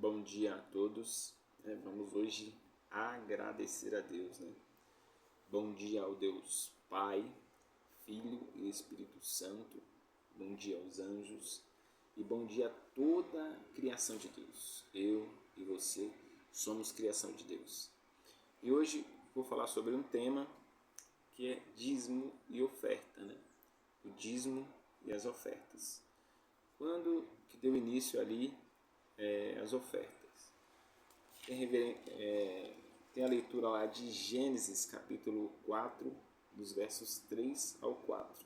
Bom dia a todos. Vamos hoje agradecer a Deus, né? Bom dia ao Deus Pai, Filho e Espírito Santo. Bom dia aos anjos e bom dia a toda a criação de Deus. Eu e você somos criação de Deus. E hoje vou falar sobre um tema que é dízimo e oferta, né? O dízimo e as ofertas. Quando que deu início ali as ofertas? Tem a leitura lá de Gênesis capítulo 4, dos versos 3 ao 4,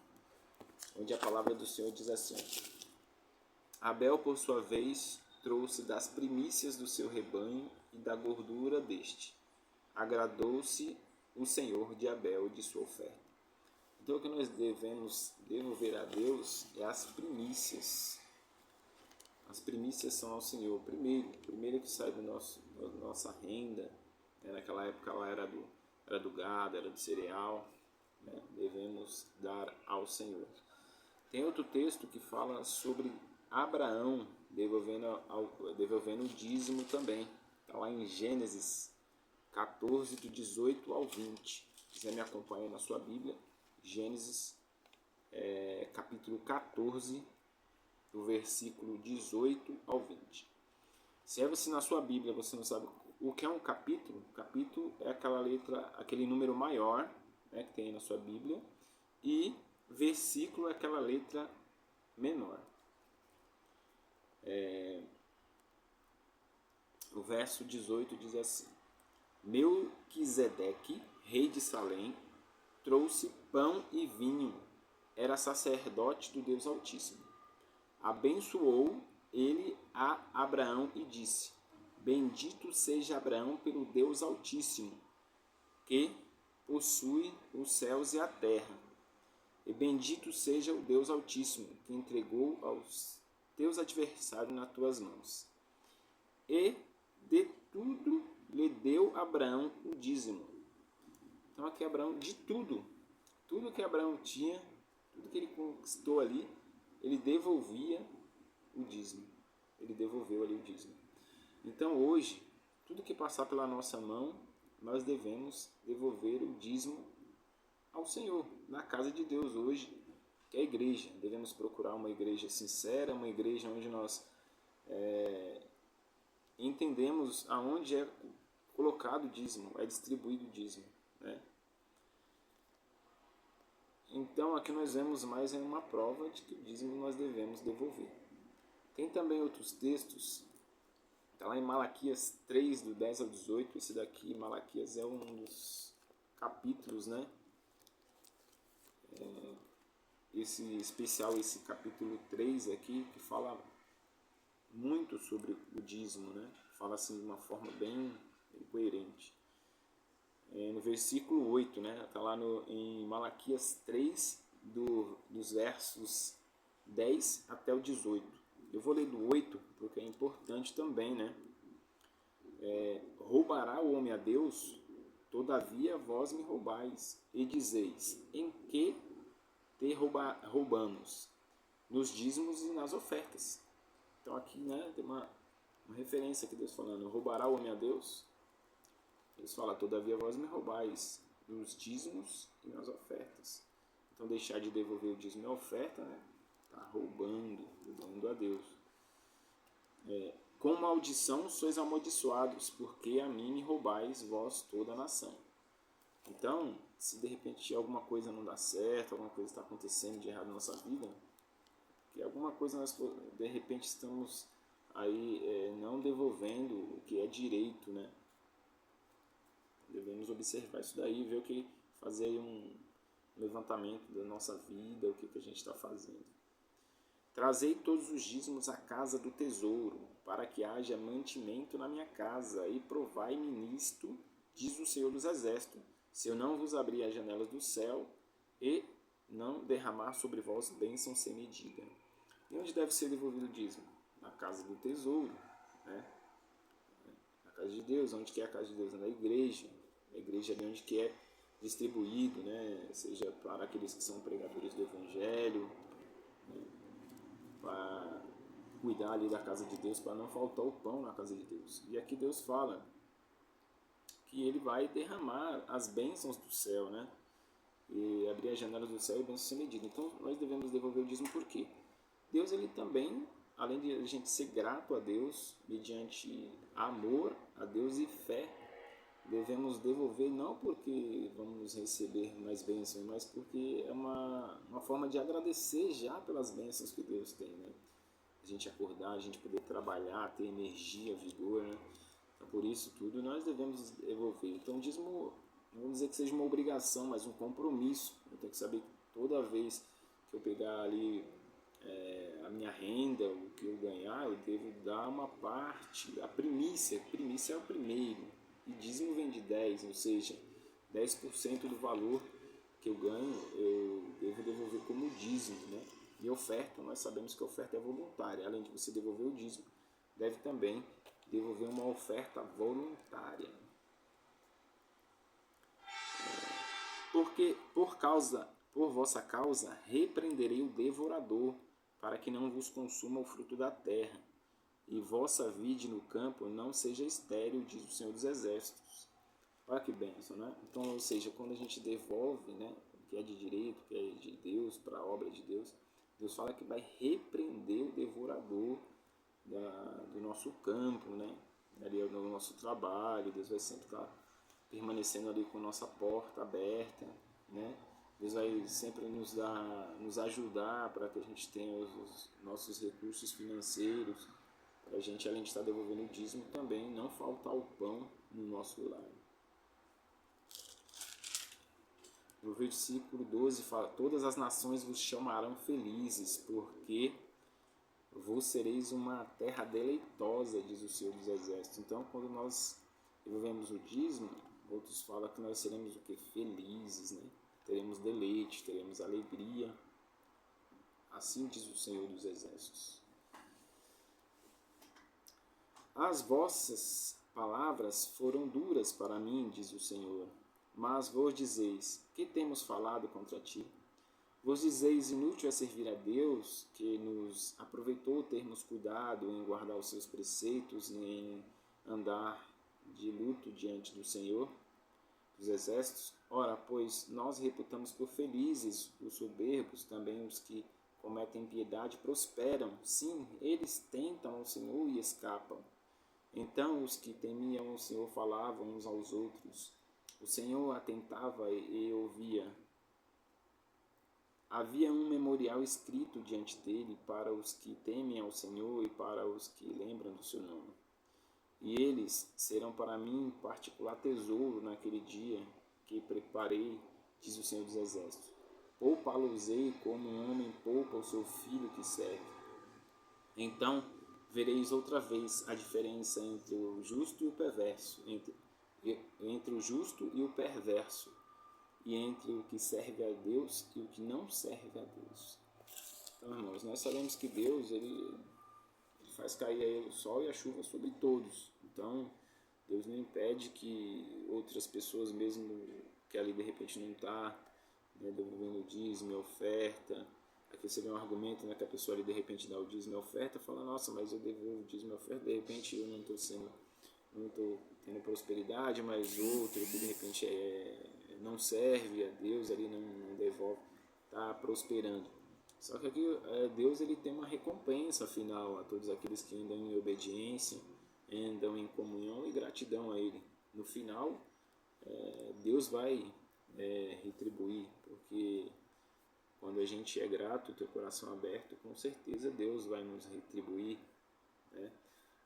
onde a palavra do Senhor diz assim: Abel, por sua vez, trouxe das primícias do seu rebanho e da gordura deste. Agradou-se o Senhor de Abel e de sua oferta. Então o que nós devemos devolver a Deus é as primícias. As primícias são ao Senhor. Primeiro que sai da nossa renda, né? Naquela época lá era do gado, era do cereal, né? Devemos dar ao Senhor. Tem outro texto que fala sobre Abraão devolvendo o dízimo também. Está lá em Gênesis 14, do 18 ao 20. Se quiser me acompanhar na sua Bíblia, Gênesis capítulo 14, do versículo 18 ao 20. Se você na sua Bíblia você não sabe o que é um capítulo, capítulo é aquela letra, aquele número maior, né, que tem na sua Bíblia, e versículo é aquela letra menor. O verso 18 diz assim: Melquisedeque, rei de Salém, trouxe pão e vinho, era sacerdote do Deus Altíssimo. Abençoou ele a Abraão e disse: Bendito seja Abraão pelo Deus Altíssimo, que possui os céus e a terra. E bendito seja o Deus Altíssimo, que entregou aos teus adversários nas tuas mãos. E de tudo lhe deu Abraão o dízimo. Então aqui Abraão, de tudo que Abraão tinha, tudo que ele conquistou ali, ele devolvia o dízimo. Ele devolveu ali o dízimo. Então hoje, tudo que passar pela nossa mão, nós devemos devolver o dízimo ao Senhor, na casa de Deus hoje, que é a igreja. Devemos procurar uma igreja sincera, uma igreja onde nós entendemos aonde é colocado o dízimo, é distribuído o dízimo, né? Então aqui nós vemos mais uma prova de que o dízimo nós devemos devolver. Tem também outros textos, está lá em Malaquias 3, do 10 ao 18, esse daqui, Malaquias é um dos capítulos, né? Esse capítulo 3 aqui, que fala muito sobre o dízimo, né? Fala assim de uma forma bem coerente. No versículo 8, né? Está lá em Malaquias 3, dos versos 10 até o 18. Eu vou ler do 8, porque é importante também, né? Roubará o homem a Deus? Todavia vós me roubais, e dizeis: em que te roubamos? Nos dízimos e nas ofertas. Então aqui, né, tem uma referência que Deus falando: roubará o homem a Deus? Eles falam: todavia vós me roubais, nos dízimos e nas ofertas. Então deixar de devolver o dízimo e a oferta, né, está roubando a Deus. Com maldição sois amaldiçoados, porque a mim me roubais vós toda a nação. Então, se de repente alguma coisa não dá certo, alguma coisa está acontecendo de errado na nossa vida, que alguma coisa nós de repente estamos aí não devolvendo o que é direito, né? Devemos observar isso daí, ver o que fazer aí um levantamento da nossa vida, o que a gente está fazendo. Trazei todos os dízimos à casa do tesouro, para que haja mantimento na minha casa, e provai-me nisto, diz o Senhor dos Exércitos, se eu não vos abrir as janelas do céu e não derramar sobre vós bênção sem medida. E onde deve ser devolvido o dízimo? Na casa do tesouro, né? Na casa de Deus. Onde que é a casa de Deus? Na igreja. A igreja é onde que é distribuído, né? Seja para aqueles que são pregadores do Evangelho, né? cuidar ali da casa de Deus para não faltar o pão na casa de Deus. E aqui Deus fala que ele vai derramar as bênçãos do céu, né? E abrir as janelas do céu e bênçãos sem medida. Então nós devemos devolver o dízimo por quê? Deus ele também, além de a gente ser grato a Deus, mediante amor a Deus e fé, devemos devolver não porque vamos receber mais bênçãos, mas porque é uma forma de agradecer já pelas bênçãos que Deus tem, né? A gente acordar, a gente poder trabalhar, ter energia, vigor, né? Então, por isso tudo nós devemos devolver. Então, o dízimo, não vamos dizer que seja uma obrigação, mas um compromisso. Eu tenho que saber que toda vez que eu pegar ali a minha renda, o que eu ganhar, eu devo dar uma parte, a primícia é o primeiro, e dízimo vem de 10, ou seja, 10% do valor que eu ganho, eu devo devolver como dízimo, né? E oferta, nós sabemos que a oferta é voluntária, além de você devolver o dízimo, deve também devolver uma oferta voluntária. Porque por vossa causa, repreenderei o devorador, para que não vos consuma o fruto da terra, e vossa vide no campo não seja estéril, diz o Senhor dos Exércitos. Olha que bênção, né? Então, ou seja, quando a gente devolve, né, o que é de direito, o que é de Deus, para a obra de Deus, Deus fala que vai repreender o devorador do nosso campo, né? Ali no nosso trabalho, Deus vai sempre estar permanecendo ali com a nossa porta aberta, né? Deus vai sempre nos ajudar para que a gente tenha os nossos recursos financeiros, para a gente, além de estar devolvendo o dízimo, também não faltar o pão no nosso lar. No versículo 12 fala: todas as nações vos chamarão felizes, porque vos sereis uma terra deleitosa, diz o Senhor dos Exércitos. Então, quando nós devolvemos o dízimo, outros falam que nós seremos o que? Felizes, né? Teremos deleite, teremos alegria. Assim diz o Senhor dos Exércitos. As vossas palavras foram duras para mim, diz o Senhor, mas vos dizeis: que temos falado contra ti? Vos dizeis: inútil é servir a Deus, que nos aproveitou termos cuidado em guardar os seus preceitos e em andar de luto diante do Senhor dos Exércitos. Ora, pois nós reputamos por felizes os soberbos, também os que cometem impiedade prosperam. Sim, eles tentam ao Senhor e escapam. Então os que temiam o Senhor falavam uns aos outros. O Senhor atentava e ouvia. Havia um memorial escrito diante dele para os que temem ao Senhor e para os que lembram do seu nome. E eles serão para mim particular tesouro naquele dia que preparei, diz o Senhor dos Exércitos. Poupa-los-ei como um homem poupa o seu filho que serve. Então vereis outra vez a diferença entre o justo e o perverso, entre o justo e o perverso, e entre o que serve a Deus e o que não serve a Deus. Então, irmãos, nós sabemos que Deus ele faz cair o sol e a chuva sobre todos. Então, Deus não impede que outras pessoas, mesmo que ali de repente não está, né, devolvendo o dízimo e oferta. Aqui você vê um argumento, né, que a pessoa ali de repente dá o dízimo e oferta, fala: nossa, mas eu devolvo o dízimo e oferta, de repente eu não estou tendo prosperidade, mas outro que de repente não serve a Deus, ali não devolve, está prosperando. Só que aqui Deus ele tem uma recompensa final a todos aqueles que andam em obediência, andam em comunhão e gratidão a Ele. No final, Deus vai retribuir, porque quando a gente é grato, teu coração aberto, com certeza Deus vai nos retribuir, né?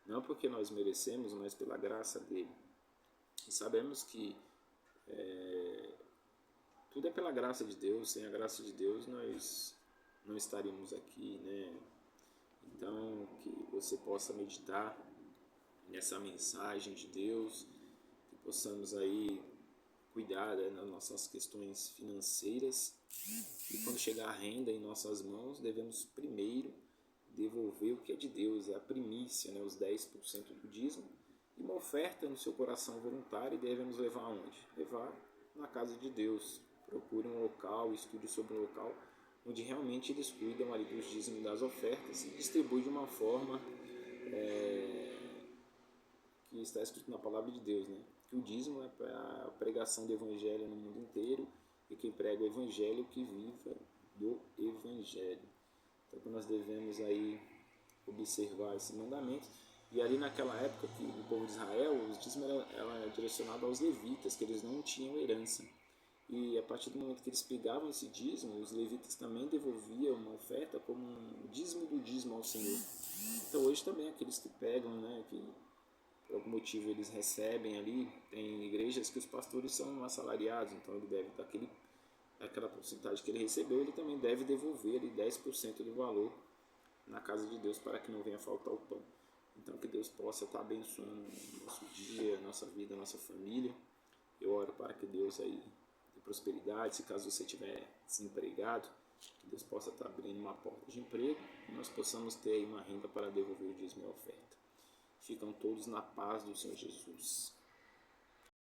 Não porque nós merecemos, mas pela graça dele. E sabemos que tudo é pela graça de Deus. Sem a graça de Deus nós não estaríamos aqui, né? Então, que você possa meditar nessa mensagem de Deus, que possamos aí cuidar, né, nas nossas questões financeiras, e quando chegar a renda em nossas mãos, devemos primeiro devolver o que é de Deus, a primícia, né, os 10% do dízimo, e uma oferta no seu coração voluntário, e devemos levar aonde? Levar na casa de Deus. Procure um local, estude sobre um local onde realmente eles cuidam ali dos dízimos das ofertas e distribuem de uma forma que está escrito na palavra de Deus, né? Que o dízimo é para a pregação do evangelho no mundo inteiro e quem prega o evangelho que viva do evangelho. Então nós devemos aí observar esse mandamento. E ali naquela época que o povo de Israel, os dízimos era direcionado aos levitas, que eles não tinham herança. E a partir do momento que eles pegavam esse dízimo, os levitas também devolviam uma oferta como um dízimo do dízimo ao Senhor. Então hoje também aqueles que pegam, né, que por algum motivo eles recebem ali, tem igrejas que os pastores são assalariados, então ele deve aquela porcentagem que ele recebeu, ele também deve devolver ali 10% do valor na casa de Deus para que não venha faltar o pão. Então que Deus possa estar abençoando o nosso dia, a nossa vida, a nossa família. Eu oro para que Deus aí dê prosperidade, se caso você estiver desempregado, que Deus possa estar abrindo uma porta de emprego e nós possamos ter aí uma renda para devolver o dízimo e a oferta. Ficam todos na paz do Senhor Jesus.